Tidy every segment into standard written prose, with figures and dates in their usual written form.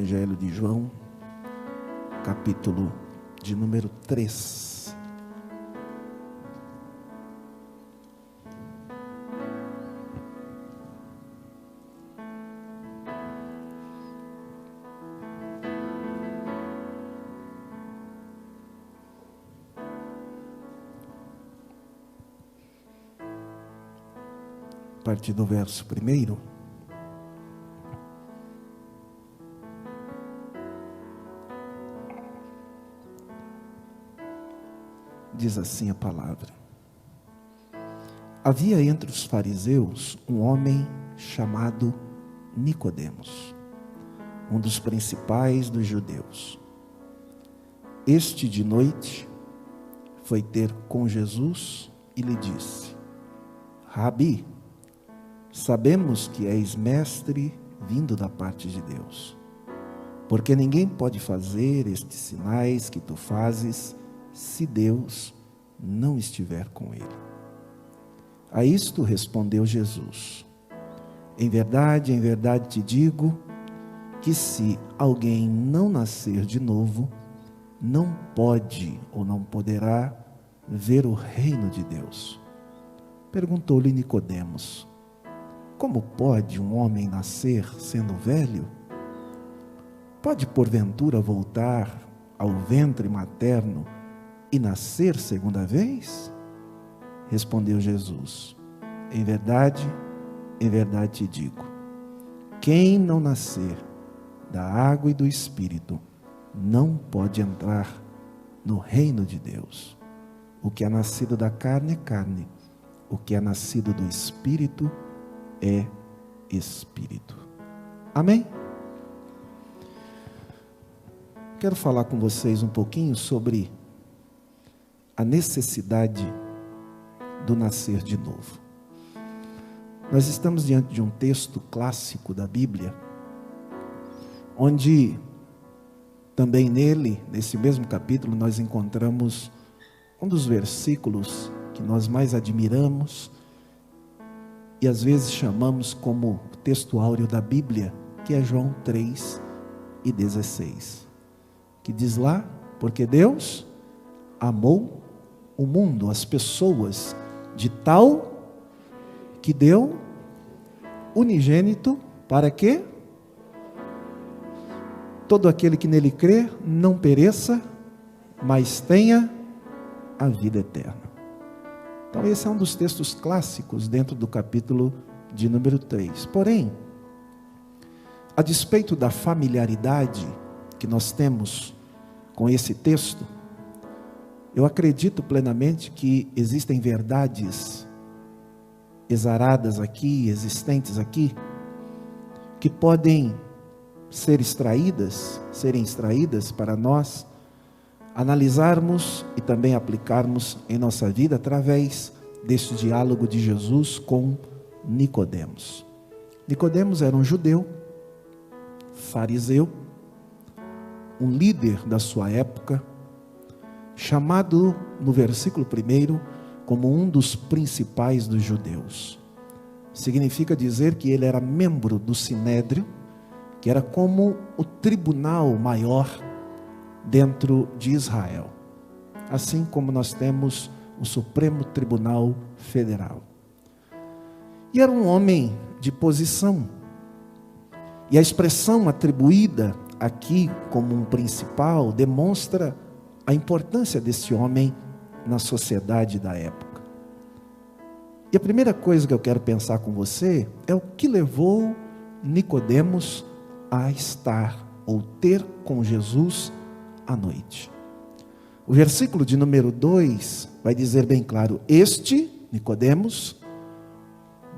Evangelho de João, capítulo de número 3. A partir do verso 1, diz assim a palavra: havia entre os fariseus um homem chamado Nicodemos, um dos principais dos judeus. Este de noite foi ter com Jesus e lhe disse: Rabi, sabemos que és mestre vindo da parte de Deus, porque ninguém pode fazer estes sinais que tu fazes se Deus não estiver com ele. A isto respondeu Jesus: em verdade te digo, que se alguém não nascer de novo, não pode ou não poderá ver o reino de Deus. Perguntou-lhe Nicodemos: como pode um homem nascer sendo velho? Pode porventura voltar ao ventre materno e nascer segunda vez? Respondeu Jesus: em verdade te digo, quem não nascer da água e do Espírito não pode entrar no reino de Deus. O que é nascido da carne é carne, o que é nascido do Espírito é Espírito. Amém? Quero falar com vocês um pouquinho sobre a necessidade do nascer de novo. Nós estamos diante de um texto clássico da Bíblia, onde também nele, nesse mesmo capítulo, nós encontramos um dos versículos que nós mais admiramos e às vezes chamamos como o texto áureo da Bíblia, que é João 3:16, que diz lá: porque Deus amou o mundo, as pessoas, de tal que deu unigênito, para que todo aquele que nele crê não pereça, mas tenha a vida eterna. Então esse é um dos textos clássicos dentro do capítulo de número 3. Porém, a despeito da familiaridade que nós temos com esse texto, eu acredito plenamente que existem verdades exaradas aqui, existentes aqui, que podem serem extraídas para nós analisarmos e também aplicarmos em nossa vida através deste diálogo de Jesus com Nicodemos. Nicodemos era um judeu, fariseu, um líder da sua época, chamado no versículo 1 como um dos principais dos judeus. Significa dizer que ele era membro do Sinédrio, que era como o tribunal maior dentro de Israel, assim como nós temos o Supremo Tribunal Federal. E era um homem de posição, e a expressão atribuída aqui como um principal demonstra a importância desse homem na sociedade da época. E a primeira coisa que eu quero pensar com você é o que levou Nicodemos a estar ou ter com Jesus à noite. O versículo de número 2 vai dizer bem claro: este, Nicodemos,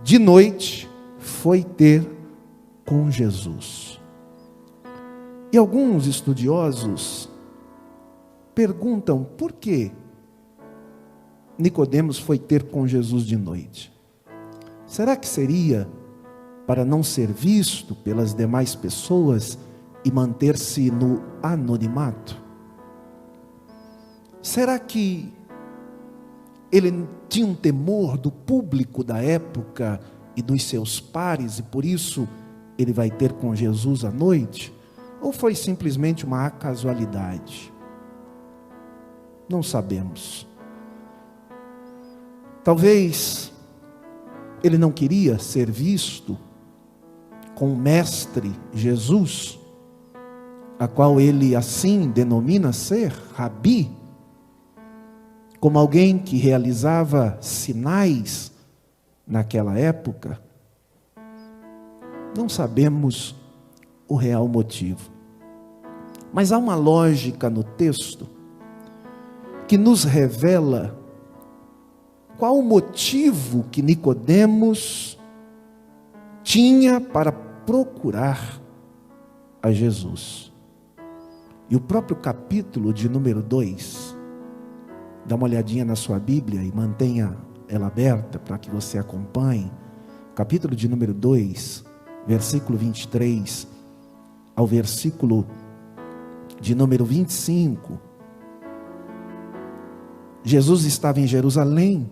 de noite foi ter com Jesus. E alguns estudiosos perguntam por que Nicodemos foi ter com Jesus de noite. Será que seria para não ser visto pelas demais pessoas e manter-se no anonimato? Será que ele tinha um temor do público da época e dos seus pares, e por isso ele vai ter com Jesus à noite? Ou foi simplesmente uma casualidade? Não sabemos. Talvez ele não queria ser visto com o mestre Jesus, a qual ele assim denomina ser, Rabi, como alguém que realizava sinais naquela época. Não sabemos o real motivo. Mas há uma lógica no texto que nos revela qual o motivo que Nicodemos tinha para procurar a Jesus. E o próprio capítulo de número 2, dá uma olhadinha na sua Bíblia e mantenha ela aberta para que você acompanhe. Capítulo de número 2, versículo 23 ao versículo de número 25. Jesus estava em Jerusalém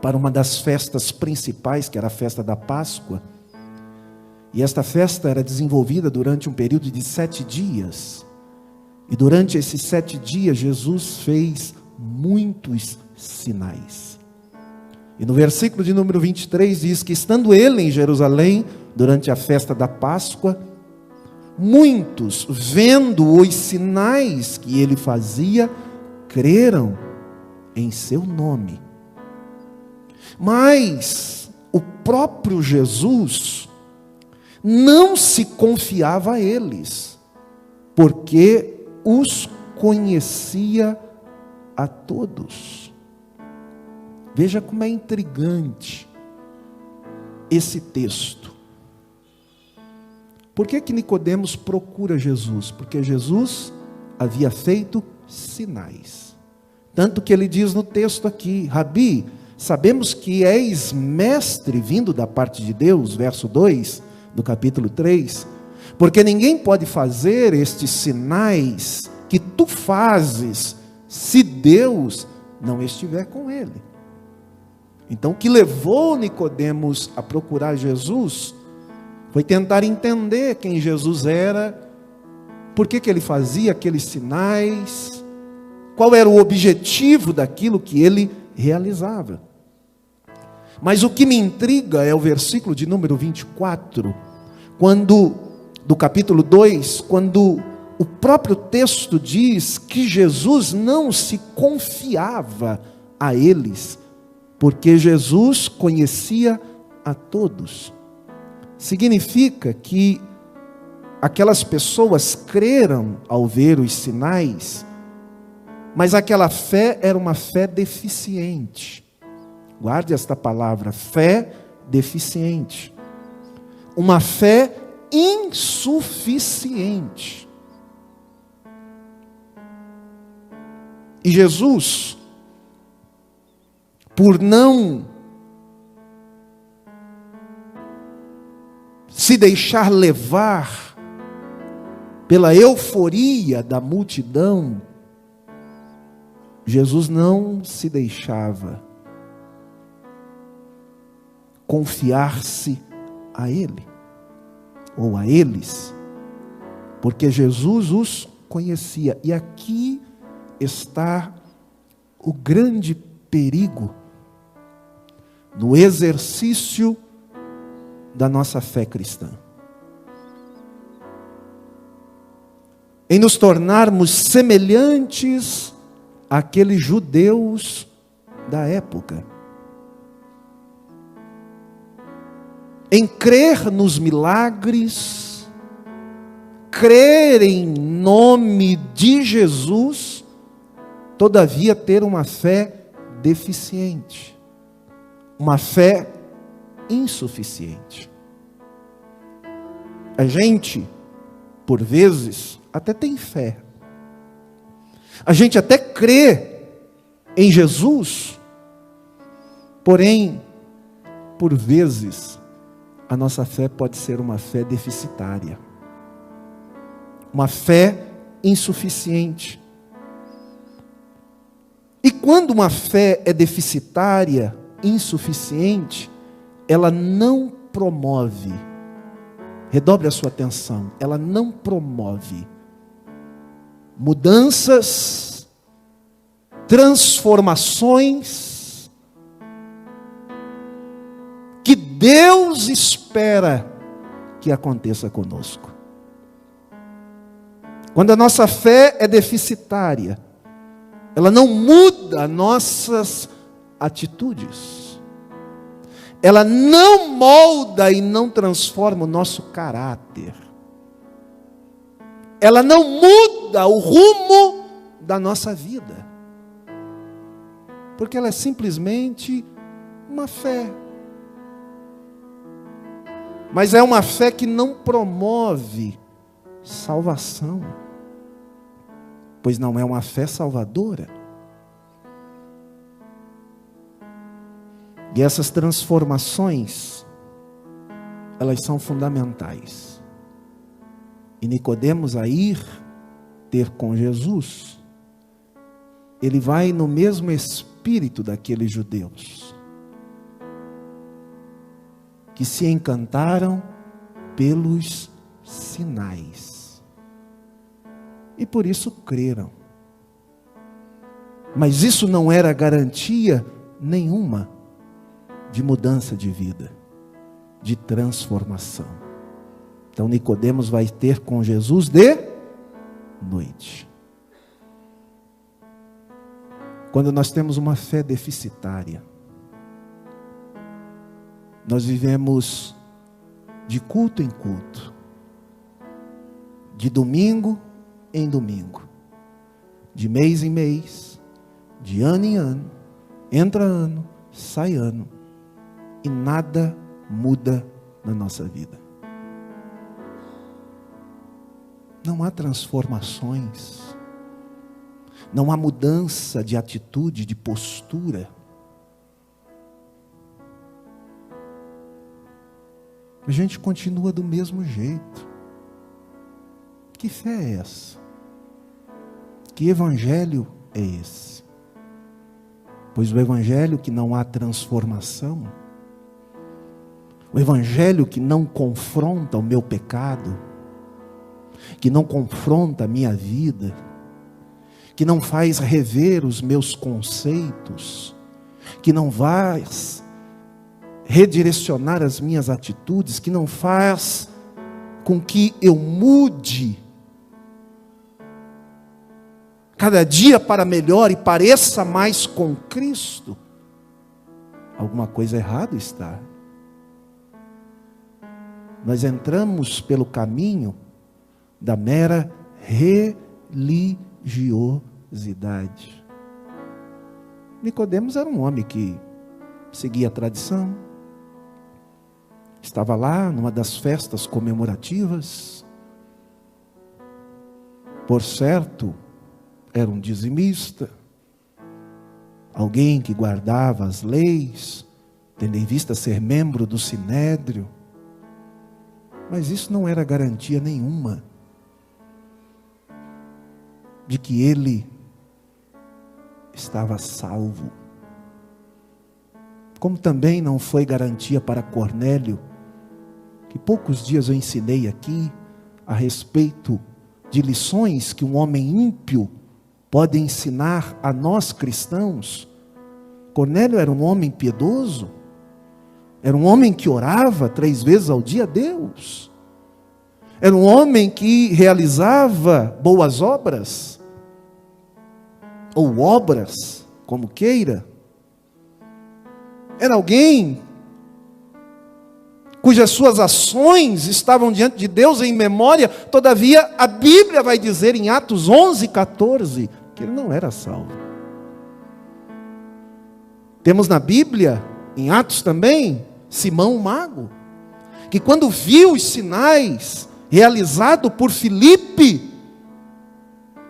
para uma das festas principais, que era a festa da Páscoa. E esta festa era desenvolvida durante um período de 7 dias. E durante esses 7 dias, Jesus fez muitos sinais. E no versículo de número 23 diz que, estando ele em Jerusalém, durante a festa da Páscoa, muitos, vendo os sinais que ele fazia, creram em seu nome. Mas o próprio Jesus não se confiava a eles, porque os conhecia a todos. Veja como é intrigante esse texto. Por que Nicodemos procura Jesus? Porque Jesus havia feito sinais. Tanto que ele diz no texto aqui: Rabi, sabemos que és mestre vindo da parte de Deus, verso 2 do capítulo 3, porque ninguém pode fazer estes sinais que tu fazes se Deus não estiver com ele. Então o que levou Nicodemos a procurar Jesus foi tentar entender quem Jesus era, por que ele fazia aqueles sinais, qual era o objetivo daquilo que ele realizava. Mas o que me intriga é o versículo de número 24, do capítulo 2, quando o próprio texto diz que Jesus não se confiava a eles, porque Jesus conhecia a todos. Significa que aquelas pessoas creram ao ver os sinais, mas aquela fé era uma fé deficiente. Guarde esta palavra, fé deficiente. Uma fé insuficiente. E Jesus, por não se deixar levar pela euforia da multidão, Jesus não se deixava confiar-se a ele, ou a eles, porque Jesus os conhecia. E aqui está o grande perigo no exercício da nossa fé cristã, em nos tornarmos semelhantes àqueles judeus da época, em crer nos milagres, crer em nome de Jesus, todavia ter uma fé deficiente, uma fé insuficiente. A gente, por vezes, até tem fé, a gente até crê em Jesus, porém, por vezes, a nossa fé pode ser uma fé deficitária, uma fé insuficiente. E quando uma fé é deficitária, insuficiente, ela não promove redobre a sua atenção, ela não promove mudanças, transformações que Deus espera que aconteça conosco. Quando a nossa fé é deficitária, ela não muda nossas atitudes, ela não molda e não transforma o nosso caráter, ela não muda o rumo da nossa vida, porque ela é simplesmente uma fé. Mas é uma fé que não promove salvação, pois não é uma fé salvadora. E essas transformações, elas são fundamentais. E Nicodemos, a ir ter com Jesus, ele vai no mesmo espírito daqueles judeus que se encantaram pelos sinais e por isso creram. Mas isso não era garantia nenhuma de mudança de vida, de transformação. Então Nicodemos vai ter com Jesus de noite. Quando nós temos uma fé deficitária, nós vivemos de culto em culto, de domingo em domingo, de mês em mês, de ano em ano, entra ano, sai ano, e nada muda na nossa vida. Não há transformações, não há mudança de atitude, de postura. A gente continua do mesmo jeito. Que fé é essa? Que evangelho é esse? Pois o evangelho que não há transformação, o evangelho que não confronta o meu pecado, que não confronta a minha vida, que não faz rever os meus conceitos, que não faz redirecionar as minhas atitudes, que não faz com que eu mude cada dia para melhor e pareça mais com Cristo, alguma coisa errada está. Nós entramos pelo caminho da mera religiosidade. Nicodemos era um homem que seguia a tradição, estava lá numa das festas comemorativas. Por certo, era um dizimista, alguém que guardava as leis, tendo em vista ser membro do Sinédrio. Mas isso não era garantia nenhuma de que ele estava salvo. Como também não foi garantia para Cornélio, que poucos dias eu ensinei aqui a respeito de lições que um homem ímpio pode ensinar a nós cristãos. Cornélio era um homem piedoso, era um homem que orava 3 vezes ao dia a Deus, era um homem que realizava boas obras, ou obras, como queira. Era alguém cujas suas ações estavam diante de Deus em memória. Todavia, a Bíblia vai dizer em Atos 11:14, que ele não era salvo. Temos na Bíblia, em Atos também, Simão o mago, que quando viu os sinais realizados por Filipe,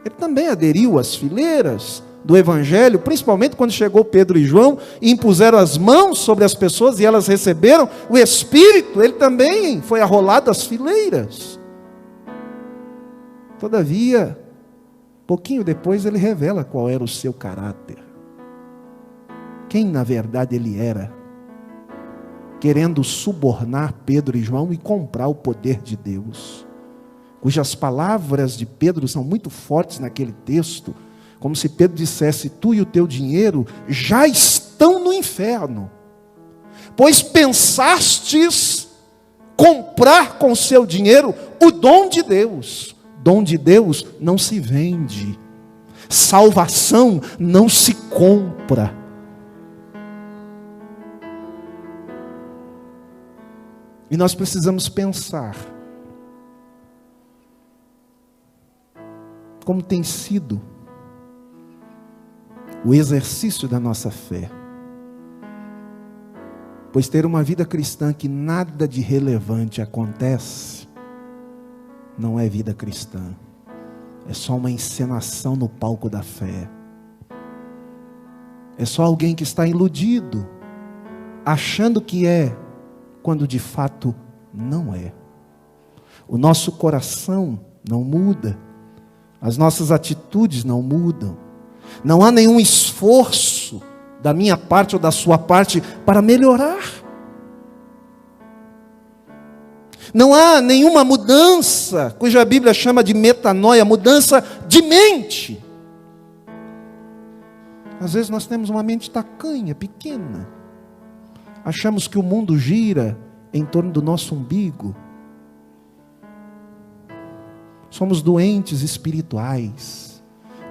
ele também aderiu às fileiras do Evangelho, principalmente quando chegou Pedro e João e impuseram as mãos sobre as pessoas e elas receberam o Espírito. Ele também foi arrolado às fileiras. Todavia, pouquinho depois ele revela qual era o seu caráter, quem na verdade ele era. querendo subornar Pedro e João e comprar o poder de Deus, cujas palavras de Pedro são muito fortes naquele texto, como se Pedro dissesse: tu e o teu dinheiro já estão no inferno, pois pensastes comprar com o seu dinheiro o dom de Deus. Dom de Deus não se vende, salvação não se compra. E nós precisamos pensar como tem sido o exercício da nossa fé. Pois ter uma vida cristã que nada de relevante acontece, não é vida cristã. É só uma encenação no palco da fé. É só alguém que está iludido, achando que é, quando de fato não é. O nosso coração não muda, as nossas atitudes não mudam, não há nenhum esforço da minha parte ou da sua parte para melhorar. Não há nenhuma mudança, cuja a Bíblia chama de metanoia, mudança de mente. Às vezes nós temos uma mente tacanha, pequena. Achamos que o mundo gira em torno do nosso umbigo. Somos doentes espirituais,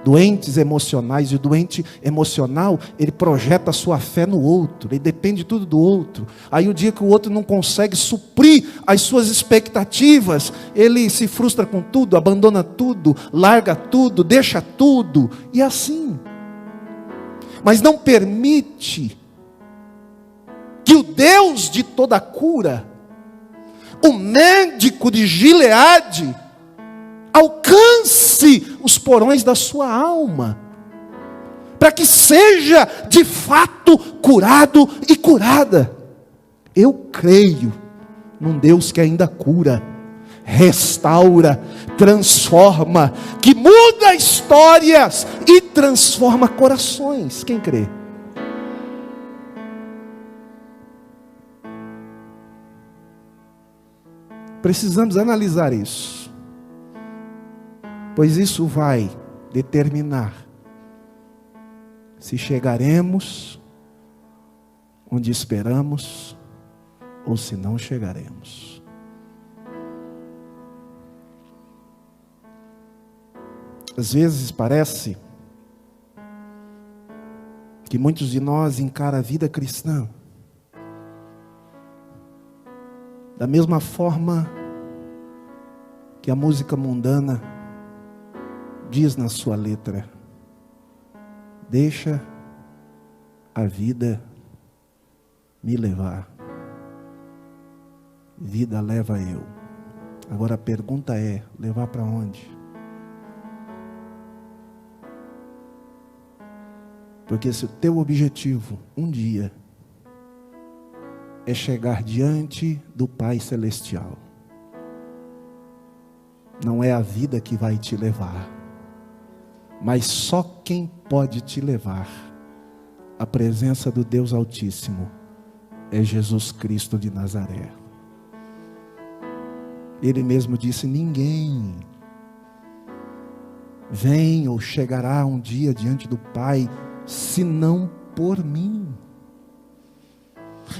doentes emocionais. E o doente emocional, ele projeta a sua fé no outro, ele depende tudo do outro. Aí o dia que o outro não consegue suprir as suas expectativas, ele se frustra com tudo, abandona tudo, larga tudo, deixa tudo, e assim. Mas não permite que o Deus de toda cura, o médico de Gileade, alcance os porões da sua alma, para que seja de fato curado e curada. Eu creio num Deus que ainda cura, restaura, transforma, que muda histórias e transforma corações. Quem crê? Precisamos analisar isso, pois isso vai determinar se chegaremos onde esperamos ou se não chegaremos. Às vezes parece que muitos de nós encaram a vida cristã da mesma forma que a música mundana diz na sua letra: deixa a vida me levar, vida leva eu. Agora a pergunta é: levar para onde? Porque se o teu objetivo um dia é chegar diante do Pai Celestial, não é a vida que vai te levar, mas só quem pode te levar à presença do Deus Altíssimo é Jesus Cristo de Nazaré. Ele mesmo disse: ninguém vem ou chegará um dia diante do Pai senão por mim.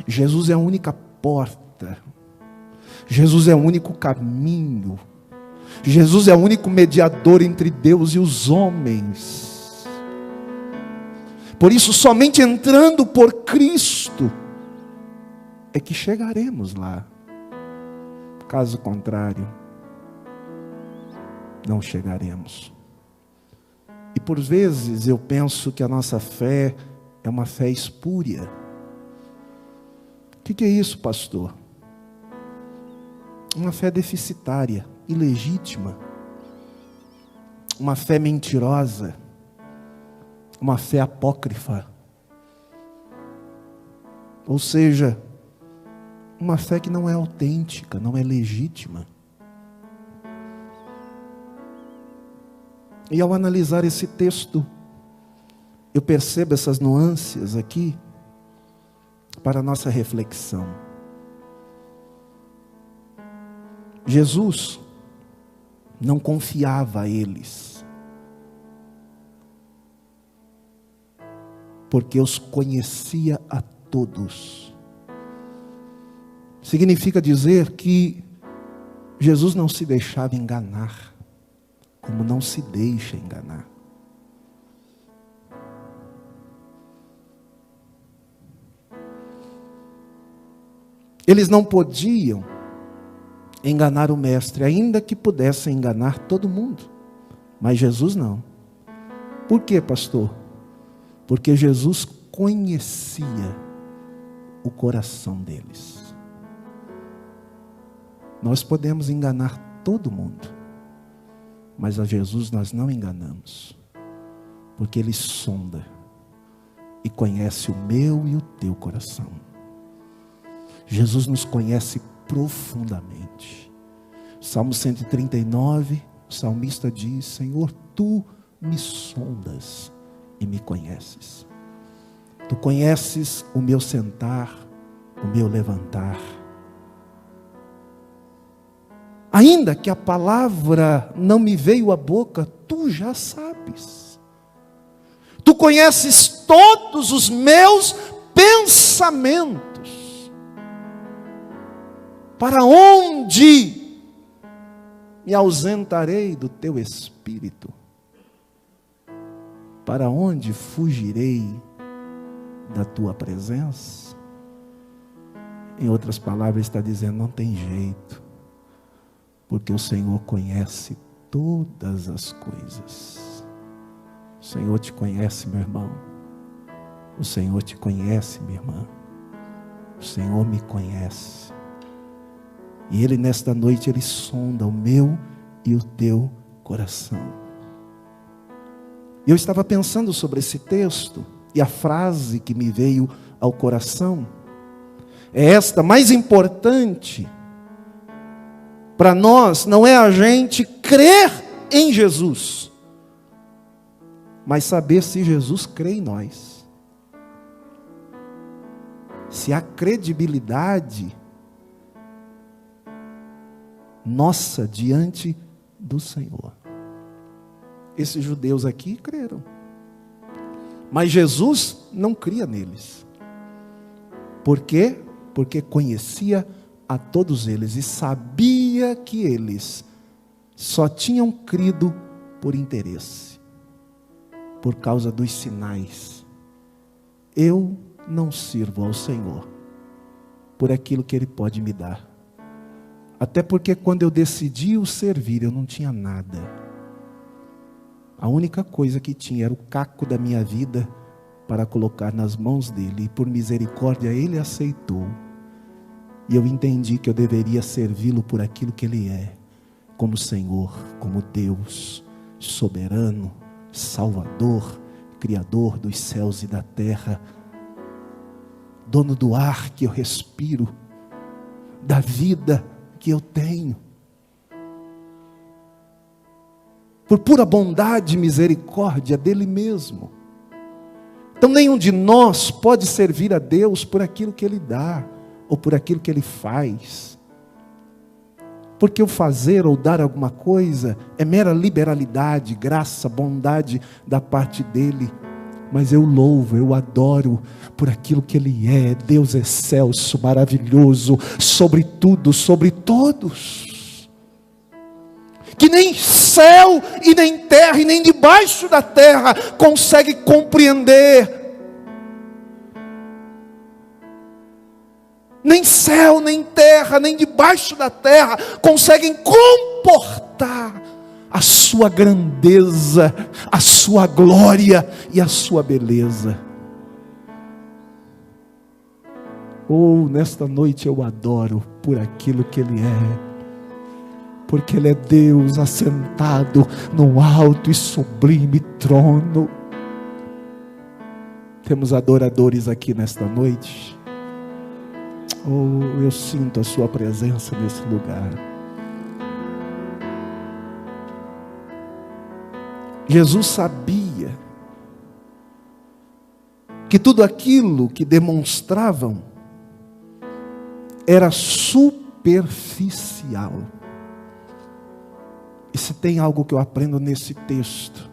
Jesus é a única porta, Jesus é o único caminho, Jesus é o único mediador entre Deus e os homens. Por isso, somente entrando por Cristo é que chegaremos lá. Caso contrário, não chegaremos. E por vezes eu penso que a nossa fé é uma fé espúria. O que é isso, pastor? Uma fé deficitária, ilegítima, uma fé mentirosa, uma fé apócrifa, ou seja, uma fé que não é autêntica, não é legítima. E ao analisar esse texto, eu percebo essas nuances aqui para a nossa reflexão. Jesus não confiava a eles, porque os conhecia a todos. Significa dizer que Jesus não se deixava enganar, como não se deixa enganar. Eles não podiam enganar o mestre, ainda que pudessem enganar todo mundo. Mas Jesus não. Por quê, pastor? Porque Jesus conhecia o coração deles. Nós podemos enganar todo mundo, mas a Jesus nós não enganamos, porque Ele sonda e conhece o meu e o teu coração. Jesus nos conhece profundamente. Salmo 139, o salmista diz: Senhor, Tu me sondas e me conheces. Tu conheces o meu sentar, o meu levantar. Ainda que a palavra não me veio à boca, Tu já sabes. Tu conheces todos os meus pensamentos. Para onde me ausentarei do Teu Espírito? Para onde fugirei da Tua presença? Em outras palavras, está dizendo, não tem jeito, porque o Senhor conhece todas as coisas. O Senhor te conhece, meu irmão. O Senhor te conhece, minha irmã. O Senhor me conhece. E Ele nesta noite, Ele sonda o meu e o teu coração. Eu estava pensando sobre esse texto, e a frase que me veio ao coração é esta: mais importante para nós não é a gente crer em Jesus, mas saber se Jesus crê em nós. Se há credibilidade nossa diante do Senhor. Esses judeus aqui creram, mas Jesus não cria neles. Por quê? Porque conhecia a todos eles e sabia que eles só tinham crido por interesse, por causa dos sinais. Eu não sirvo ao Senhor por aquilo que Ele pode me dar. Até porque quando eu decidi o servir, eu não tinha nada. A única coisa que tinha era o caco da minha vida para colocar nas mãos dele. E por misericórdia Ele aceitou. E eu entendi que eu deveria servi-lo por aquilo que Ele é. Como Senhor, como Deus, soberano, Salvador, Criador dos céus e da terra. Dono do ar que eu respiro, da vida que eu tenho. Por pura bondade e misericórdia dele mesmo. Então nenhum de nós pode servir a Deus por aquilo que Ele dá, ou por aquilo que Ele faz. Porque o fazer ou dar alguma coisa é mera liberalidade, graça, bondade da parte dele. Mas eu louvo, eu adoro por aquilo que Ele é. Deus excelso, maravilhoso, sobre tudo, sobre todos. Que nem céu e nem terra e nem debaixo da terra consegue compreender. Nem céu, nem terra, nem debaixo da terra conseguem comportar a sua grandeza, a sua glória e a sua beleza. Oh, nesta noite eu adoro por aquilo que Ele é, porque Ele é Deus assentado no alto e sublime trono. Temos adoradores aqui nesta noite. Oh, eu sinto a sua presença nesse lugar. Jesus sabia que tudo aquilo que demonstravam era superficial. E se tem algo que eu aprendo nesse texto,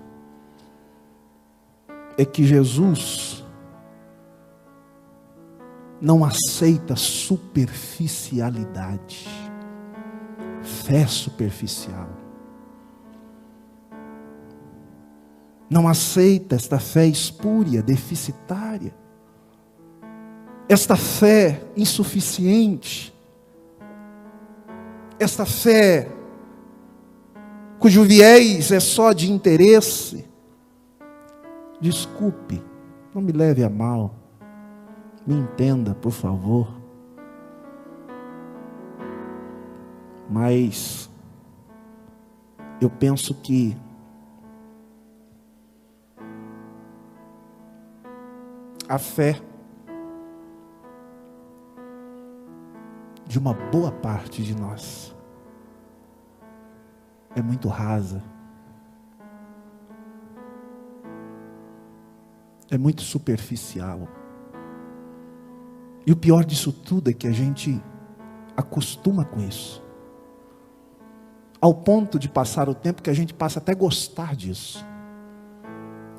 é que Jesus não aceita superficialidade, fé superficial. Não aceita esta fé espúria, deficitária, esta fé insuficiente, esta fé cujo viés é só de interesse. Desculpe, não me leve a mal, me entenda, por favor. Mas eu penso que a fé de uma boa parte de nós é muito rasa, é muito superficial. E o pior disso tudo é que a gente acostuma com isso, ao ponto de passar o tempo que a gente passa até gostar disso.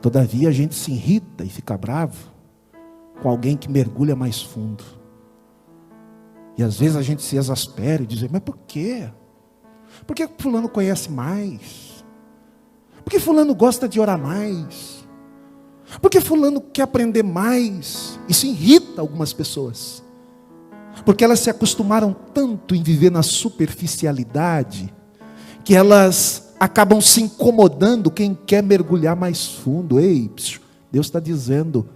Todavia a gente se irrita e fica bravo com alguém que mergulha mais fundo. E às vezes a gente se exaspera e diz: mas por quê? Por que fulano conhece mais? Por que fulano gosta de orar mais? Por que fulano quer aprender mais? Isso irrita algumas pessoas, porque elas se acostumaram tanto em viver na superficialidade, que elas acabam se incomodando quem quer mergulhar mais fundo. Ei, Deus está dizendo: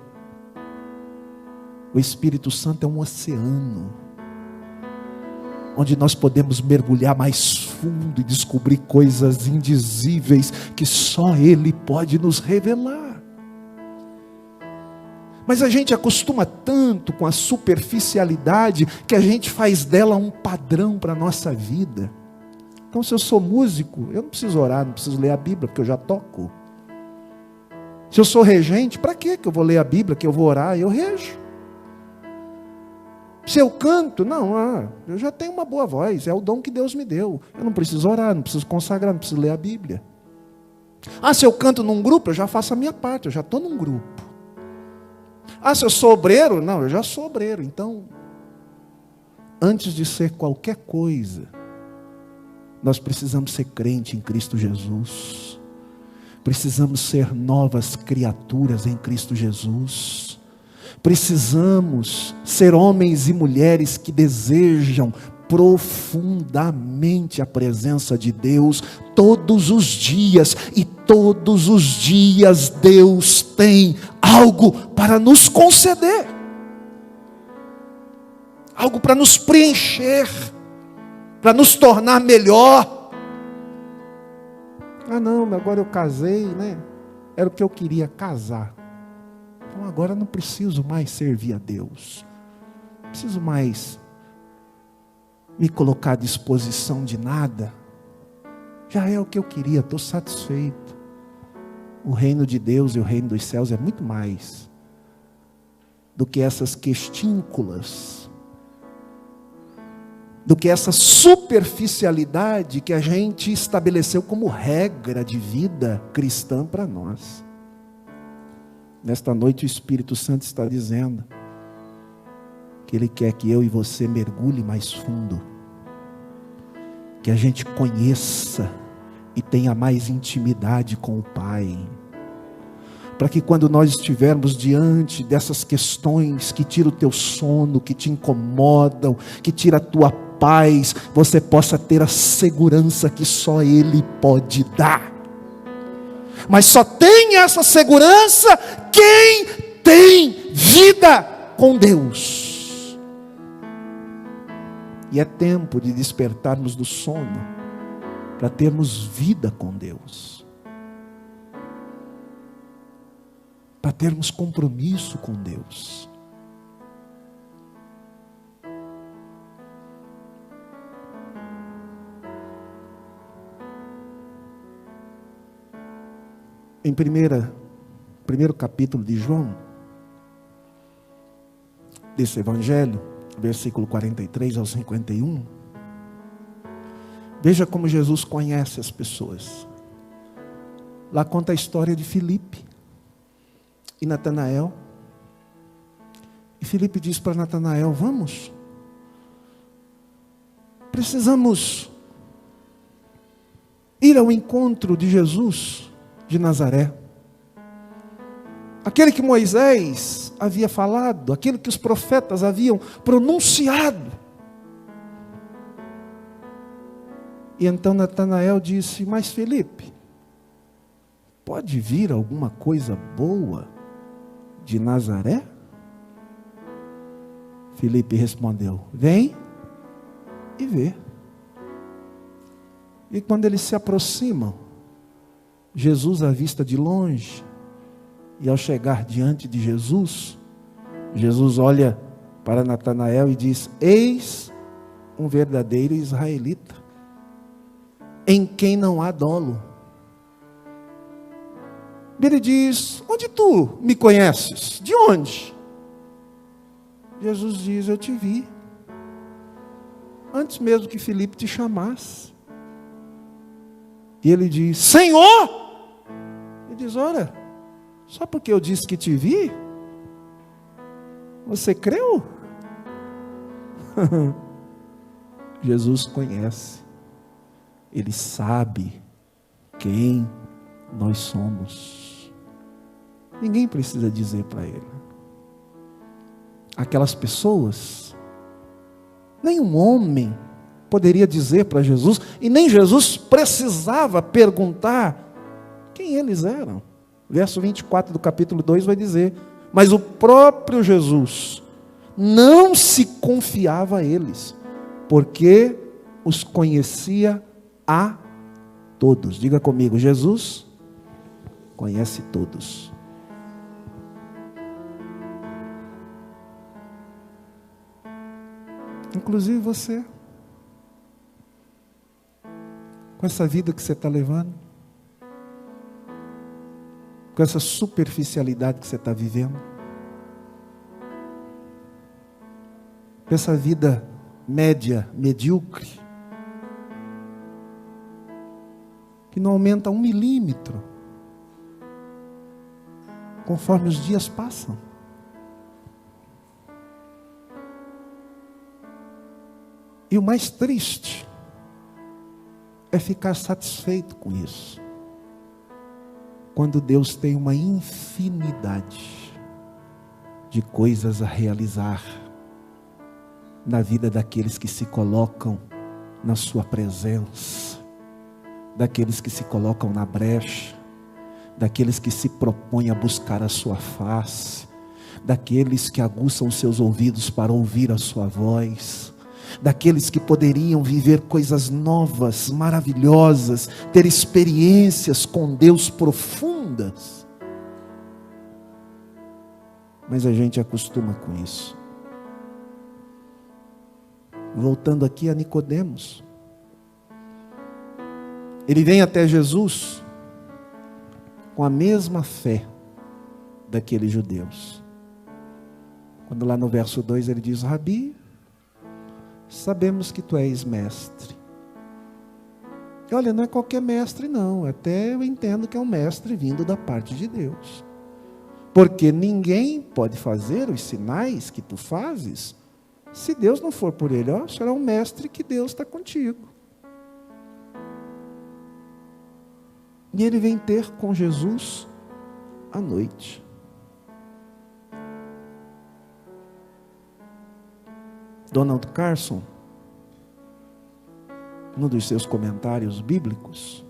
o Espírito Santo é um oceano, onde nós podemos mergulhar mais fundo e descobrir coisas indizíveis que só Ele pode nos revelar. Mas a gente acostuma tanto com a superficialidade que a gente faz dela um padrão para a nossa vida. Então, se eu sou músico, eu não preciso orar, não preciso ler a Bíblia, porque eu já toco. Se eu sou regente, para que eu vou ler a Bíblia, que eu vou orar? Eu rejo. Se eu canto, eu já tenho uma boa voz, é o dom que Deus me deu. Eu não preciso orar, não preciso consagrar, não preciso ler a Bíblia. Se eu canto num grupo, eu já faço a minha parte, eu já estou num grupo. Se eu sou obreiro, eu já sou obreiro. Então, antes de ser qualquer coisa, nós precisamos ser crente em Cristo Jesus. Precisamos ser novas criaturas em Cristo Jesus. Precisamos ser homens e mulheres que desejam profundamente a presença de Deus todos os dias, e todos os dias Deus tem algo para nos conceder, algo para nos preencher, para nos tornar melhor. Agora eu casei, era o que eu queria, casar. Então agora eu não preciso mais servir a Deus, não preciso mais me colocar à disposição de nada, já é o que eu queria, estou satisfeito. O reino de Deus e o reino dos céus é muito mais do que essas questínculas, do que essa superficialidade que a gente estabeleceu como regra de vida cristã para nós. Nesta noite o Espírito Santo está dizendo que Ele quer que eu e você mergulhe mais fundo, que a gente conheça e tenha mais intimidade com o Pai, para que quando nós estivermos diante dessas questões que tiram o teu sono, que te incomodam, que tira a tua paz, você possa ter a segurança que só Ele pode dar. Mas só tem essa segurança quem tem vida com Deus. E é tempo de despertarmos do sono para termos vida com Deus, para termos compromisso com Deus. Em primeiro capítulo de João, desse evangelho, versículo 43 ao 51, Veja como Jesus conhece as pessoas. Lá conta a história de Filipe e Natanael. E Filipe diz para Natanael: vamos, precisamos ir ao encontro de Jesus de Nazaré. Aquele que Moisés havia falado, aquele que os profetas haviam pronunciado. E então Natanael disse: mas Filipe, pode vir alguma coisa boa de Nazaré? Filipe respondeu: vem e vê. E quando eles se aproximam, Jesus avista de longe, e ao chegar diante de Jesus, Jesus olha para Natanael e diz: eis um verdadeiro israelita, em quem não há dolo. Ele diz: onde tu me conheces? De onde? Jesus diz: eu te vi, antes mesmo que Filipe te chamasse. E ele diz: Senhor! Ele diz: ora, só porque eu disse que te vi, você creu? Jesus conhece, Ele sabe quem nós somos. Ninguém precisa dizer para Ele. Aquelas pessoas, nenhum homem poderia dizer para Jesus, e nem Jesus precisava perguntar quem eles eram. Verso 24 do capítulo 2 vai dizer: mas o próprio Jesus não se confiava a eles, porque os conhecia a todos. Diga comigo: Jesus conhece todos. Inclusive você, com essa vida que você está levando, com essa superficialidade que você está vivendo, com essa vida média, medíocre, que não aumenta 1 milímetro, conforme os dias passam. E o mais triste é ficar satisfeito com isso, quando Deus tem uma infinidade de coisas a realizar na vida daqueles que se colocam na sua presença, daqueles que se colocam na brecha, daqueles que se propõem a buscar a sua face, daqueles que aguçam os seus ouvidos para ouvir a sua voz, daqueles que poderiam viver coisas novas, maravilhosas, ter experiências com Deus profundas. Mas a gente acostuma com isso. Voltando aqui a Nicodemos, ele vem até Jesus com a mesma fé daqueles judeus. Quando lá no verso 2 ele diz: Rabi, sabemos que tu és mestre. E olha, não é qualquer mestre não, até eu entendo que é um mestre vindo da parte de Deus. Porque ninguém pode fazer os sinais que tu fazes, se Deus não for por ele. Ó, será um mestre que Deus está contigo. E ele vem ter com Jesus à noite. Donald Carson, num dos seus comentários bíblicos,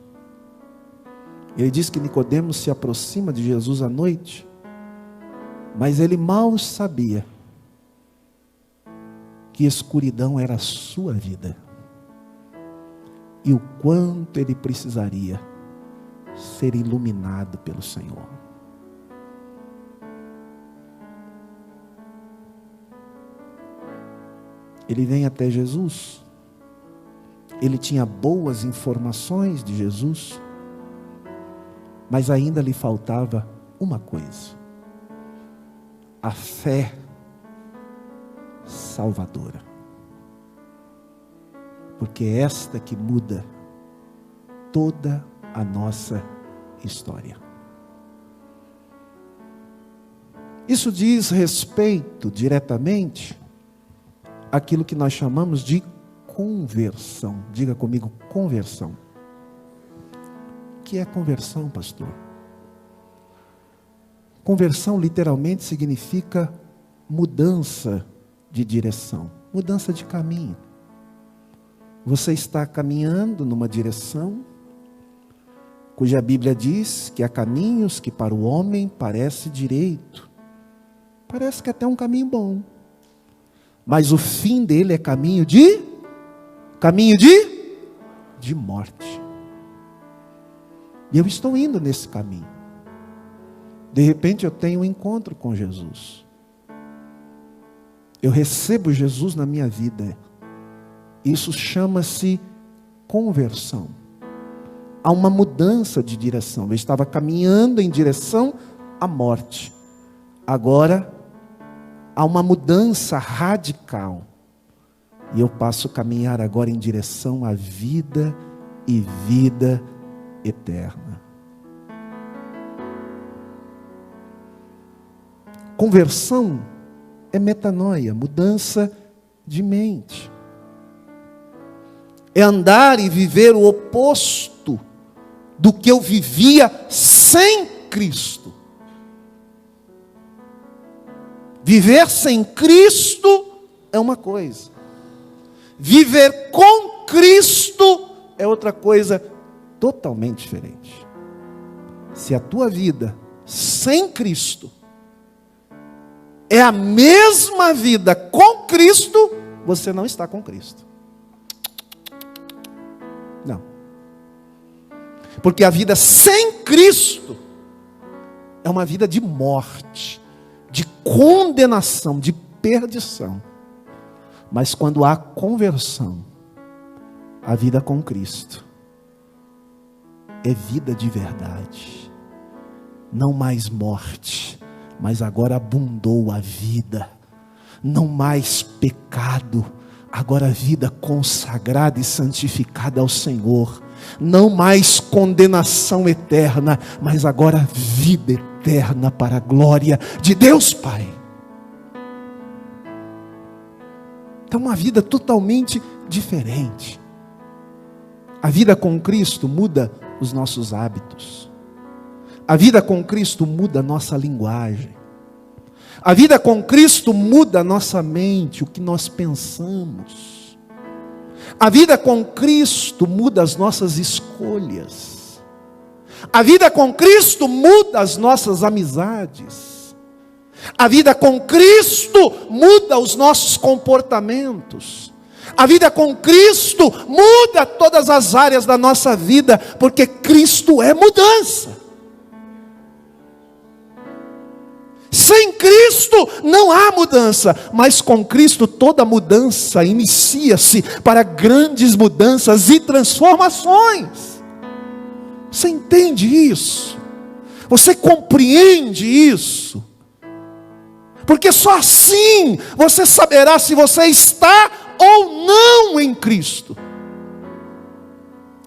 ele diz que Nicodemos se aproxima de Jesus à noite, mas ele mal sabia que escuridão era a sua vida e o quanto ele precisaria ser iluminado pelo Senhor. Ele vem até Jesus, ele tinha boas informações de Jesus, mas ainda lhe faltava uma coisa: a fé salvadora. porque é esta que muda toda a nossa história. Isso diz respeito diretamente àquilo que nós chamamos de conversão. Diga comigo, conversão. O que é conversão, pastor? Conversão literalmente significa mudança de direção, mudança de caminho. Você está caminhando numa direção cuja Bíblia diz que há caminhos que para o homem parece direito. Parece que é até um caminho bom. Mas o fim dele é caminho de morte. E eu estou indo nesse caminho. De repente eu tenho um encontro com Jesus. Eu recebo Jesus na minha vida. Isso chama-se conversão. Há uma mudança de direção. Eu estava caminhando em direção à morte. Agora, há uma mudança radical. E eu passo a caminhar agora em direção à vida e vida eterna. Conversão é metanoia, mudança de mente. É andar e viver o oposto do que eu vivia sem Cristo. Viver sem Cristo é uma coisa. Viver com Cristo é outra coisa totalmente diferente. Se a tua vida sem Cristo é a mesma vida com Cristo, você não está com Cristo. Não. Porque a vida sem Cristo é uma vida de morte, de condenação, de perdição. Mas quando há conversão, a vida com Cristo é vida de verdade. Não mais morte, mas agora abundou a vida. Não mais pecado, agora vida consagrada e santificada ao Senhor. Não mais condenação eterna, mas agora vida eterna para a glória de Deus Pai. Então uma vida totalmente diferente. A vida com Cristo muda os nossos hábitos. A vida com Cristo muda a nossa linguagem. A vida com Cristo muda a nossa mente, o que nós pensamos. A vida com Cristo muda as nossas escolhas. A vida com Cristo muda as nossas amizades. A vida com Cristo muda os nossos comportamentos. A vida com Cristo muda todas as áreas da nossa vida, porque Cristo é mudança. Sem Cristo não há mudança, mas com Cristo toda mudança inicia-se para grandes mudanças e transformações. Você entende isso? Você compreende isso? Porque só assim você saberá se você está ou não em Cristo.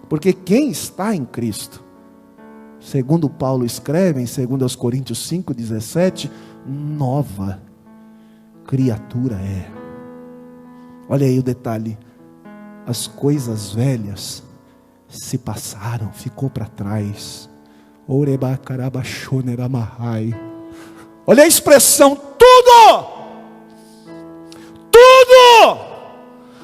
Porque quem está em Cristo, segundo Paulo escreve em 2 Coríntios 5,17, nova criatura é. Olha aí o detalhe. As coisas velhas se passaram, ficou para trás. Olha a expressão, tudo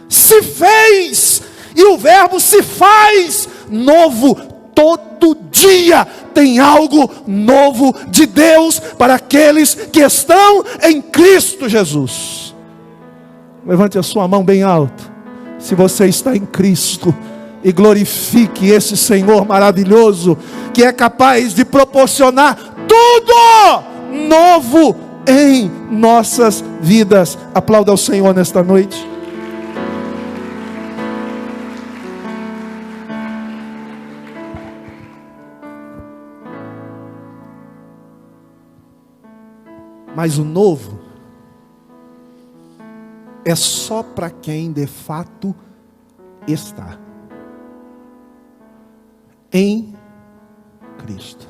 se fez, e o verbo se faz novo. Todo dia tem algo novo de Deus para aqueles que estão em Cristo Jesus. Levante a sua mão bem alto, se você está em Cristo, e glorifique esse Senhor maravilhoso, que é capaz de proporcionar tudo novo em nossas vidas. Aplauda ao Senhor nesta noite. Mas o novo é só para quem de fato está em Cristo.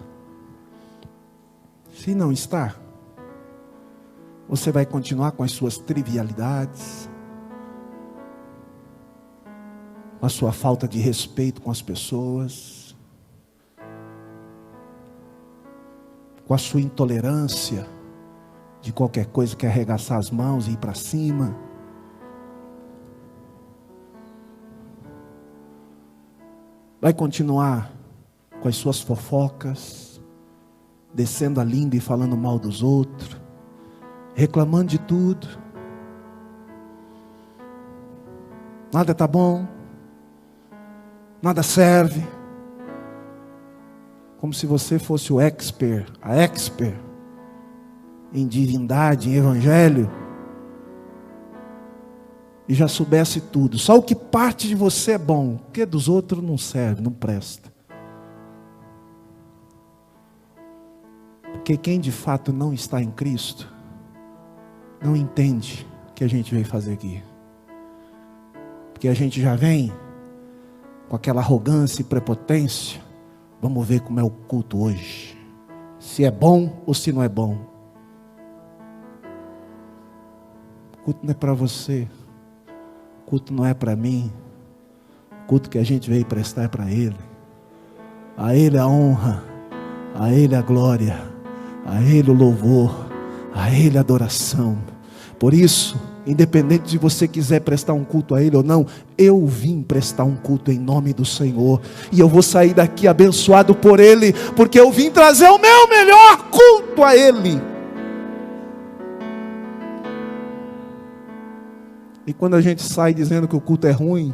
Se não está, você vai continuar com as suas trivialidades, com a sua falta de respeito com as pessoas, com a sua intolerância de qualquer coisa que arregaçar as mãos e ir para cima. Vai continuar com as suas fofocas, descendo a língua e falando mal dos outros, reclamando de tudo. Nada está bom, nada serve. Como se você fosse o expert, a expert em divindade, em evangelho, e já soubesse tudo. Só o que parte de você é bom, o que dos outros não serve, não presta. Porque quem de fato não está em Cristo, não entende o que a gente veio fazer aqui. Porque a gente já vem com aquela arrogância e prepotência. Vamos ver como é o culto hoje. Se é bom ou se não é bom. O culto não é para você. O culto não é para mim. O culto que a gente veio prestar é para Ele. A Ele a honra. A Ele a glória. A Ele o louvor. A Ele a adoração. Por isso, independente de você quiser prestar um culto a Ele ou não, eu vim prestar um culto em nome do Senhor. E eu vou sair daqui abençoado por Ele, porque eu vim trazer o meu melhor culto a Ele. E quando a gente sai dizendo que o culto é ruim,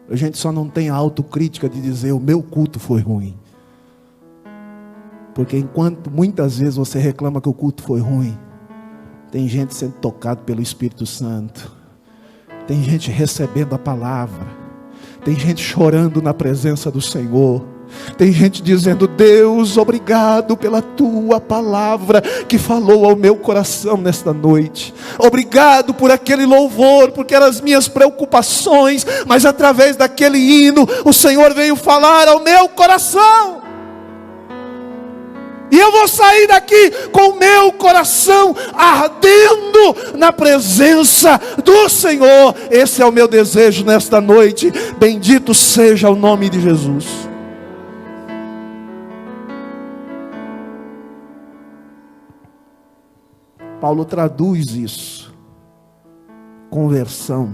a gente só não tem a autocrítica de dizer o meu culto foi ruim. Porque enquanto muitas vezes você reclama que o culto foi ruim, tem gente sendo tocado pelo Espírito Santo. Tem gente recebendo a palavra. Tem gente chorando na presença do Senhor. Tem gente dizendo: Deus, obrigado pela tua palavra que falou ao meu coração nesta noite. Obrigado por aquele louvor, porque eram as minhas preocupações, mas através daquele hino o Senhor veio falar ao meu coração. E eu vou sair daqui com o meu coração ardendo na presença do Senhor. Esse é o meu desejo nesta noite. Bendito seja o nome de Jesus. Paulo traduz isso, conversão,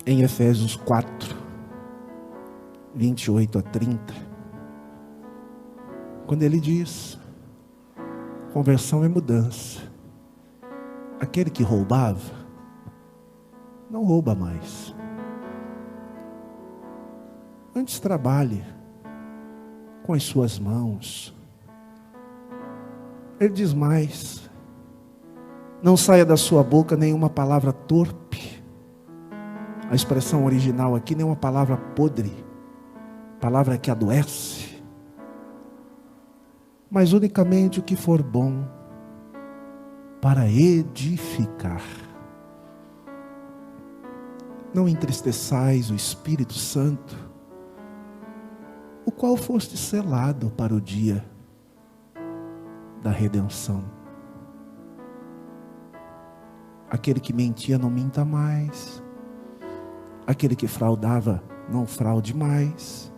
em Efésios 4, 28 a 30. Quando ele diz, conversão é mudança. Aquele que roubava, não rouba mais. Antes trabalhe com as suas mãos. Ele diz mais, não saia da sua boca nenhuma palavra torpe. A expressão original aqui, nenhuma palavra podre, palavra que adoece. Mas unicamente o que for bom para edificar. Não entristeçais o Espírito Santo, o qual foste selado para o dia da redenção. Aquele que mentia não minta mais. Aquele que fraudava não fraude mais.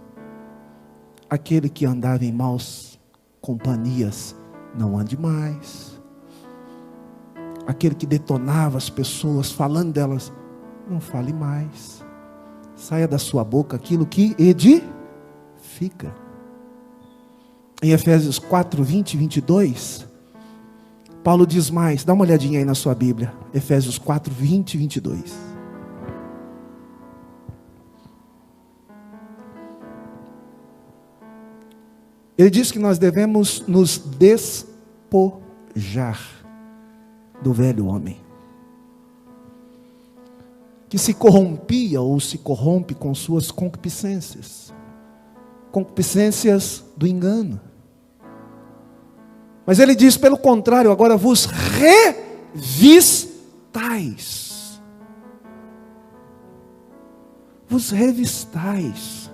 Aquele que andava em maus companhias não ande mais. Aquele que detonava as pessoas falando delas, não fale mais. Saia da sua boca aquilo que edifica. Em Efésios 4, 20 e 22, Paulo diz mais, dá uma olhadinha aí na sua Bíblia, Efésios 4, 20 e 22. Ele diz que nós devemos nos despojar do velho homem, que se corrompia ou se corrompe com suas concupiscências do engano. Mas ele diz, pelo contrário, agora vos revistais vos revistais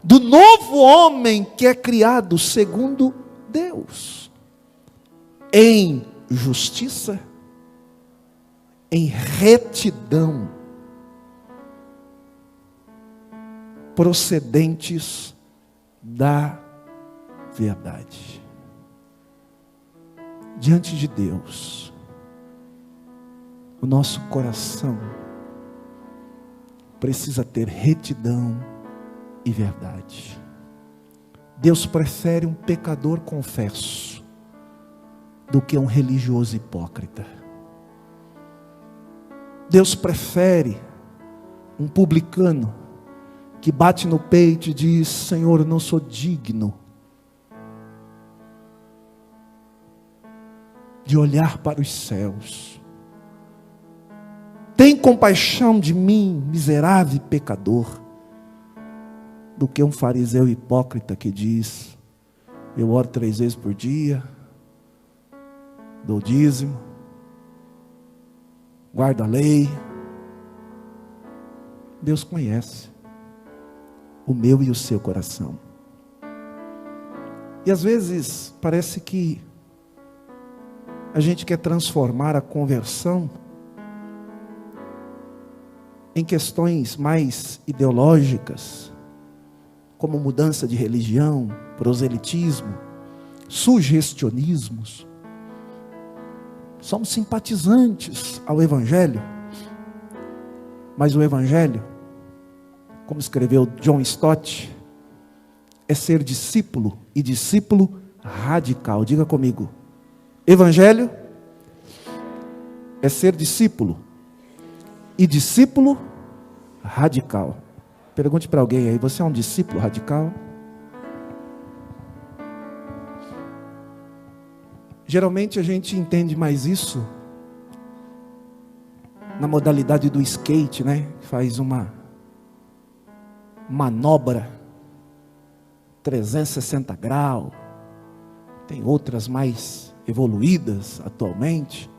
do novo homem que é criado segundo Deus, em justiça, em retidão, procedentes da verdade. Diante de Deus, o nosso coração precisa ter retidão e verdade. Deus prefere um pecador confesso do que um religioso hipócrita. Deus prefere um publicano que bate no peito e diz: Senhor, eu não sou digno de olhar para os céus. Tem compaixão de mim, miserável pecador, do que um fariseu hipócrita que diz: eu oro 3 vezes por dia, dou dízimo, guardo a lei. Deus conhece o meu e o seu coração. E às vezes parece que a gente quer transformar a conversão em questões mais ideológicas, como mudança de religião, proselitismo, sugestionismos. Somos simpatizantes ao Evangelho, mas o Evangelho, como escreveu John Stott, é ser discípulo, e discípulo radical. Diga comigo: Evangelho é ser discípulo, e discípulo radical. Pergunte para alguém aí: você é um discípulo radical? Geralmente a gente entende mais isso na modalidade do skate, né? Faz uma manobra 360 graus. Tem outras mais evoluídas atualmente,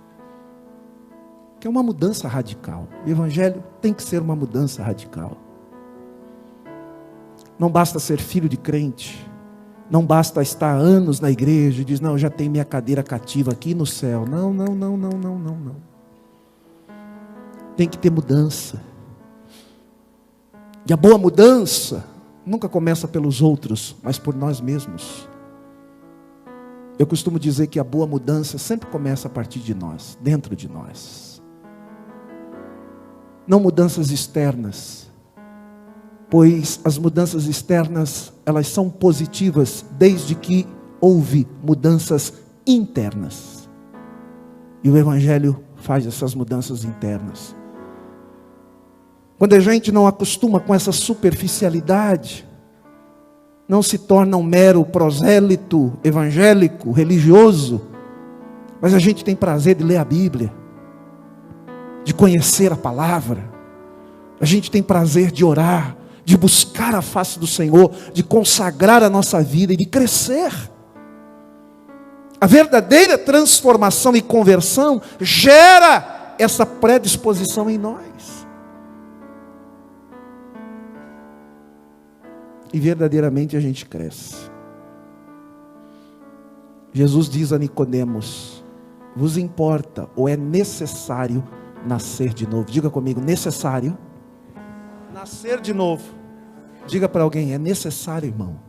que é uma mudança radical. O Evangelho tem que ser uma mudança radical. Não basta ser filho de crente, não basta estar anos na igreja e dizer: não, eu já tenho minha cadeira cativa aqui no céu. Não. Tem que ter mudança. E a boa mudança nunca começa pelos outros, mas por nós mesmos. Eu costumo dizer que a boa mudança sempre começa a partir de nós, dentro de nós. Não mudanças externas, pois as mudanças externas, elas são positivas desde que houve mudanças internas. E o Evangelho faz essas mudanças internas. Quando a gente não acostuma com essa superficialidade, não se torna um mero prosélito evangélico, religioso, mas a gente tem prazer de ler a Bíblia, de conhecer a palavra, a gente tem prazer de orar, de buscar a face do Senhor, de consagrar a nossa vida e de crescer. A verdadeira transformação e conversão gera essa predisposição em nós. E verdadeiramente a gente cresce. Jesus diz a Nicodemos: vos importa ou é necessário nascer de novo? Diga comigo: necessário nascer de novo. Diga para alguém: é necessário, irmão.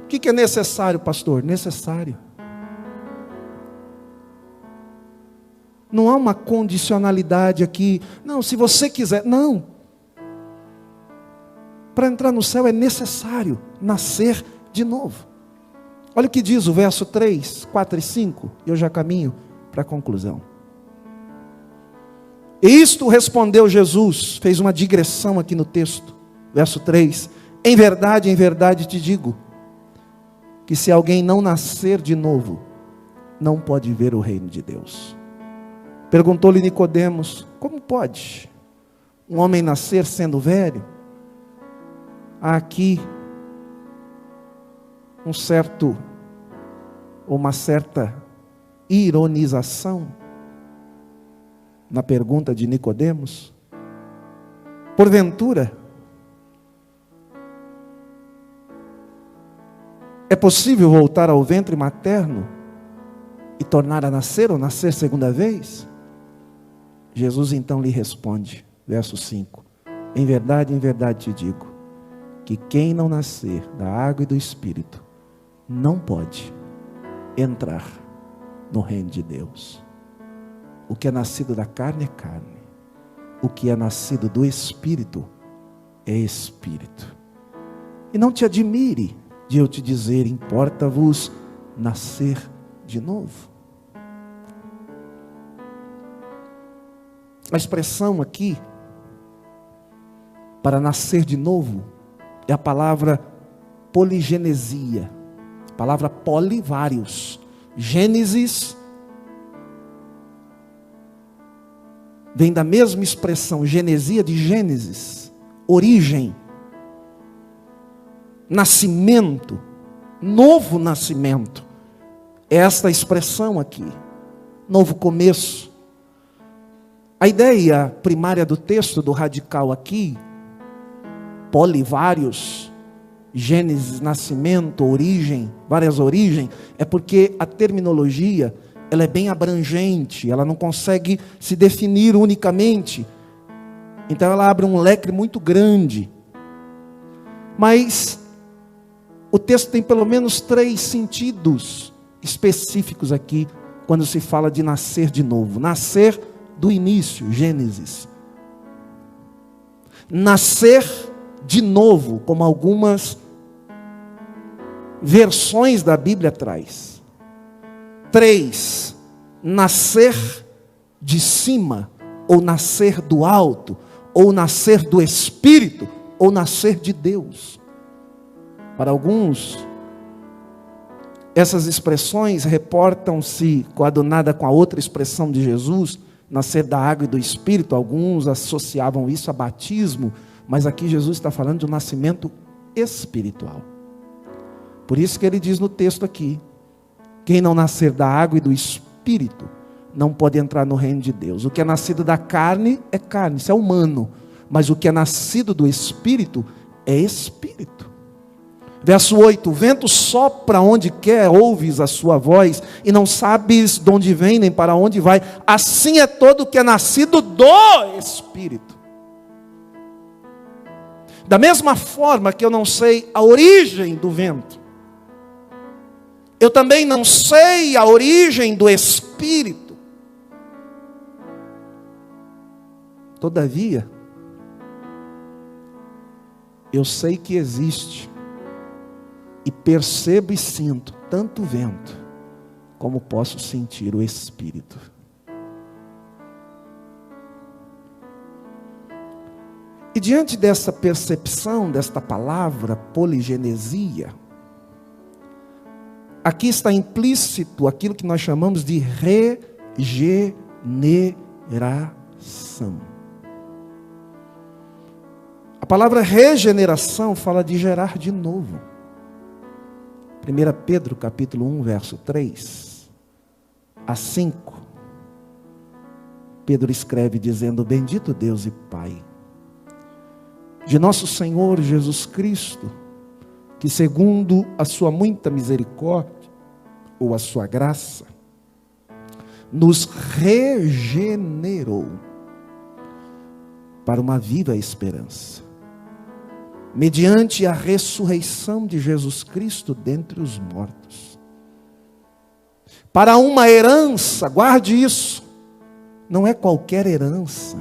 O que é necessário, pastor? Necessário. Não há uma condicionalidade aqui. Não, se você quiser. Não. Para entrar no céu é necessário nascer de novo. Olha o que diz o verso 3, 4 e 5. E eu já caminho para a conclusão. E isto respondeu Jesus. Fez uma digressão aqui no texto. Verso 3. Em verdade te digo, que se alguém não nascer de novo, não pode ver o reino de Deus. Perguntou-lhe Nicodemos: como pode um homem nascer sendo velho? Há aqui uma certa ironização. na pergunta de Nicodemos? Porventura, é possível voltar ao ventre materno e tornar a nascer ou nascer segunda vez? Jesus então lhe responde, verso 5: em verdade te digo, que quem não nascer da água e do Espírito, não pode entrar no reino de Deus. O que é nascido da carne é carne, o que é nascido do Espírito é Espírito. E não te admire de eu te dizer, importa-vos nascer de novo. A expressão aqui, para nascer de novo, é a palavra poligenesia. A palavra poli, vários. Gênesis vem da mesma expressão, genesia, de Gênesis, origem, nascimento, novo nascimento. É esta expressão aqui, novo começo. A ideia primária do texto, do radical aqui, poli, vários, Gênesis, nascimento, origem, várias origens, é porque a terminologia, ela é bem abrangente, ela não consegue se definir unicamente, então ela abre um leque muito grande. Mas o texto tem pelo menos 3 sentidos específicos aqui, quando se fala de nascer de novo. Nascer do início, Gênesis. Nascer de novo, como algumas versões da Bíblia traz. 3, nascer de cima, ou nascer do alto, ou nascer do Espírito, ou nascer de Deus. Para alguns, essas expressões reportam-se coadunada com a outra expressão de Jesus, nascer da água e do Espírito. Alguns associavam isso a batismo, mas aqui Jesus está falando de um nascimento espiritual. Por isso que ele diz no texto aqui, quem não nascer da água e do Espírito, não pode entrar no reino de Deus. O que é nascido da carne, isso é humano. Mas o que é nascido do Espírito, é Espírito. Verso 8, o vento sopra onde quer, ouves a sua voz, e não sabes de onde vem, nem para onde vai. Assim é todo o que é nascido do Espírito. Da mesma forma que eu não sei a origem do vento, eu também não sei a origem do Espírito. Todavia, eu sei que existe, e percebo e sinto tanto o vento, como posso sentir o Espírito. E diante dessa percepção, desta palavra, poligenesia, aqui está implícito aquilo que nós chamamos de regeneração. A palavra regeneração fala de gerar de novo. 1 Pedro capítulo 1, verso 3 a 5. Pedro escreve dizendo: bendito Deus e Pai de nosso Senhor Jesus Cristo, que segundo a sua muita misericórdia, ou a sua graça, nos regenerou para uma viva esperança, mediante a ressurreição de Jesus Cristo dentre os mortos, para uma herança, guarde isso, não é qualquer herança,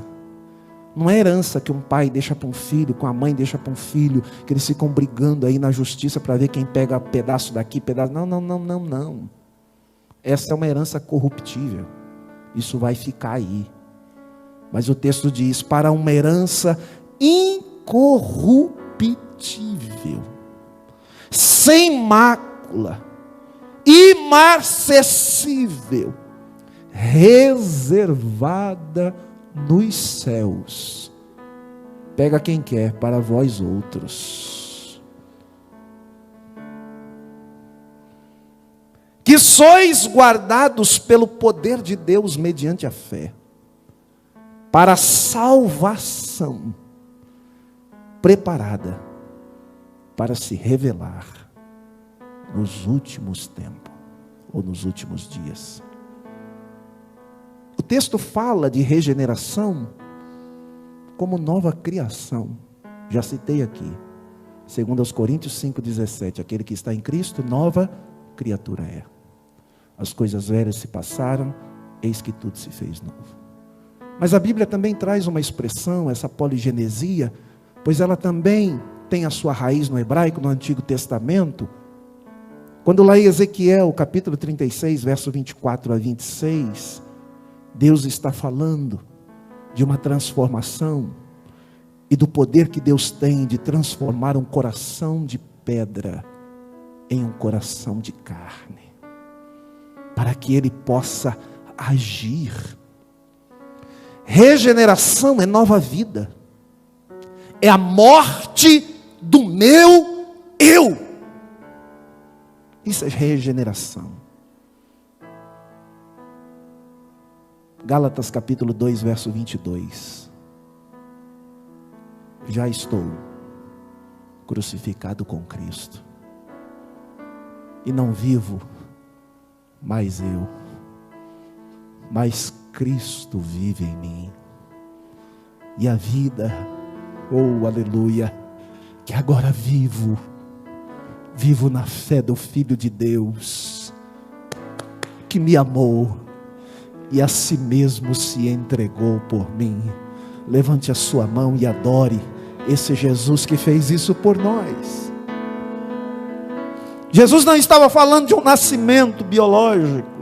não é herança que um pai deixa para um filho, que uma mãe deixa para um filho, que eles ficam brigando aí na justiça para ver quem pega pedaço daqui, pedaço, não, essa é uma herança corruptível, isso vai ficar aí, mas o texto diz, para uma herança incorruptível, sem mácula, imarcessível, reservada nos céus. Pega quem quer, para vós outros, que sois guardados pelo poder de Deus mediante a fé, para a salvação preparada para se revelar nos últimos tempos, ou nos últimos dias. O texto fala de regeneração como nova criação. Já citei aqui, 2 Coríntios 5,17, aquele que está em Cristo, nova criatura é. As coisas velhas se passaram, eis que tudo se fez novo. Mas a Bíblia também traz uma expressão, essa poligenesia, pois ela também tem a sua raiz no hebraico, no Antigo Testamento. Quando lá em Ezequiel, capítulo 36, verso 24 a 26, Deus está falando de uma transformação e do poder que Deus tem de transformar um coração de pedra em um coração de carne, para que Ele possa agir. Regeneração é nova vida, é a morte do meu eu. Isso é regeneração. Gálatas capítulo 2, verso 22. Já estou crucificado com Cristo, e não vivo mais eu, mas Cristo vive em mim. E a vida, oh aleluia, que agora vivo na fé do Filho de Deus, que me amou e a si mesmo se entregou por mim. Levante a sua mão e adore esse Jesus que fez isso por nós. Jesus não estava falando de um nascimento biológico,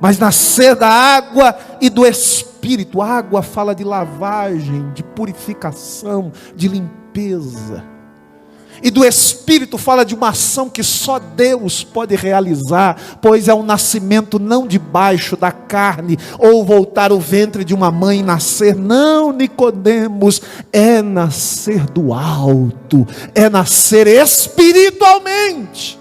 mas nascer da água e do Espírito. A água fala de lavagem, de purificação, de limpeza. E do Espírito fala de uma ação que só Deus pode realizar, pois é um nascimento não debaixo da carne, ou voltar o ventre de uma mãe e nascer. Não, Nicodemos, é nascer do alto, é nascer espiritualmente.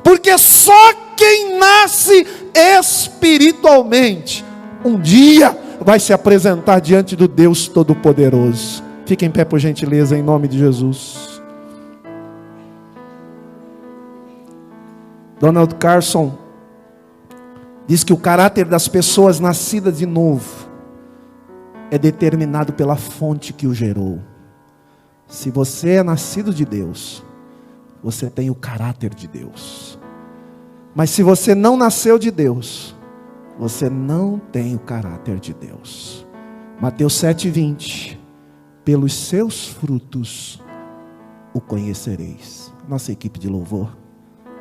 Porque só quem nasce espiritualmente, um dia vai se apresentar diante do Deus Todo-Poderoso. Fique em pé, por gentileza, em nome de Jesus. Donald Carson diz que o caráter das pessoas nascidas de novo é determinado pela fonte que o gerou. Se você é nascido de Deus, você tem o caráter de Deus. Mas se você não nasceu de Deus, você não tem o caráter de Deus. Mateus 7,20: pelos seus frutos o conhecereis. Nossa equipe de louvor,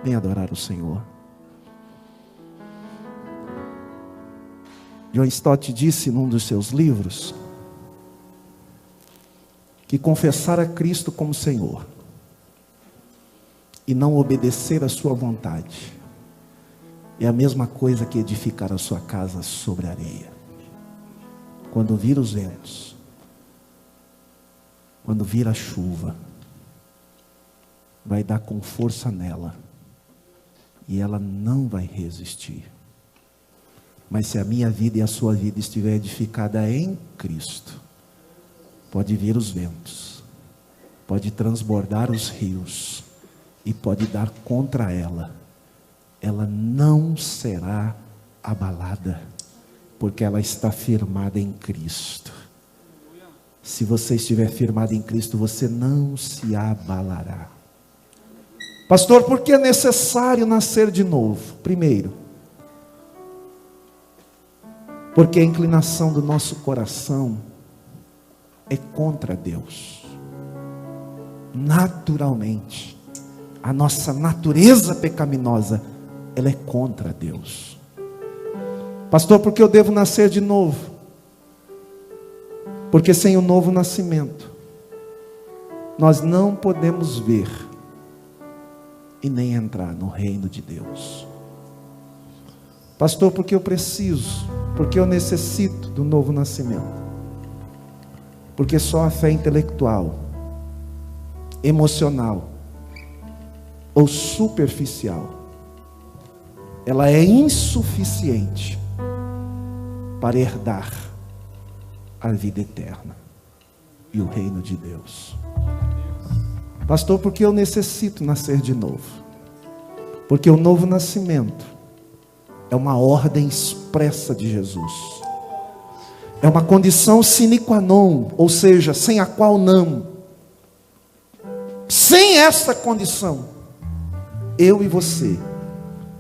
vem adorar o Senhor. John Stott disse num dos seus livros que confessar a Cristo como Senhor e não obedecer à sua vontade é a mesma coisa que edificar a sua casa sobre a areia. Quando vir os ventos, quando vir a chuva, vai dar com força nela, e ela não vai resistir. Mas se a minha vida e a sua vida estiver edificada em Cristo, pode vir os ventos, pode transbordar os rios, e pode dar contra ela, ela não será abalada, porque ela está firmada em Cristo. Se você estiver firmado em Cristo, você não se abalará. Pastor, por que é necessário nascer de novo? Primeiro, porque a inclinação do nosso coração é contra Deus. Naturalmente, a nossa natureza pecaminosa, ela é contra Deus. Pastor, por que eu devo nascer de novo? Porque sem o novo nascimento, nós não podemos ver e nem entrar no reino de Deus. Pastor, porque eu preciso, porque eu necessito do novo nascimento? Porque só a fé intelectual, emocional ou superficial, ela é insuficiente para herdar a vida eterna e o reino de Deus. Pastor, porque eu necessito nascer de novo? Porque o novo nascimento é uma ordem expressa de Jesus. É uma condição sine qua non, ou seja, sem a qual não. Sem essa condição, eu e você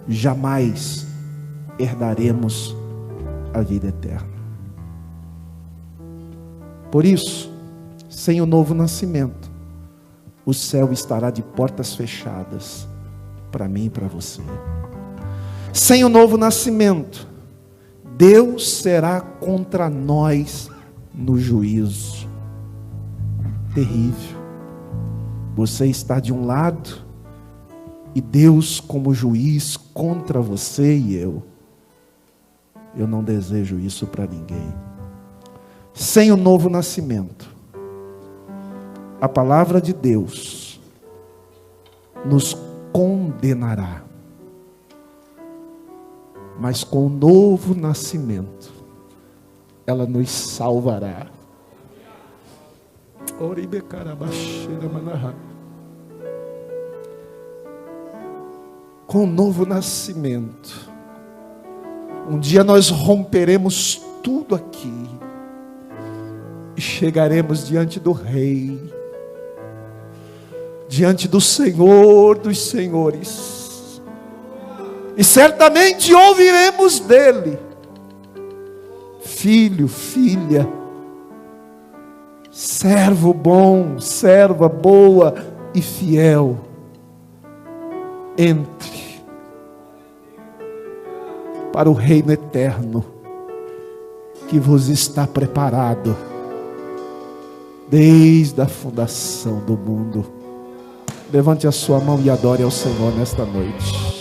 jamais herdaremos a vida eterna. Por isso, sem o novo nascimento, o céu estará de portas fechadas para mim e para você. Sem o novo nascimento, Deus será contra nós no juízo. Terrível. Você está de um lado e Deus como juiz contra você e eu. Eu não desejo isso para ninguém. Sem o novo nascimento, a palavra de Deus nos condenará. Mas com o novo nascimento, ela nos salvará. Com o novo nascimento, um dia nós romperemos tudo aqui e chegaremos diante do Rei, diante do Senhor dos Senhores, e certamente ouviremos dele: filho, filha, servo bom, serva boa e fiel, entre para o reino eterno que vos está preparado desde a fundação do mundo. Levante a sua mão e adore ao Senhor nesta noite.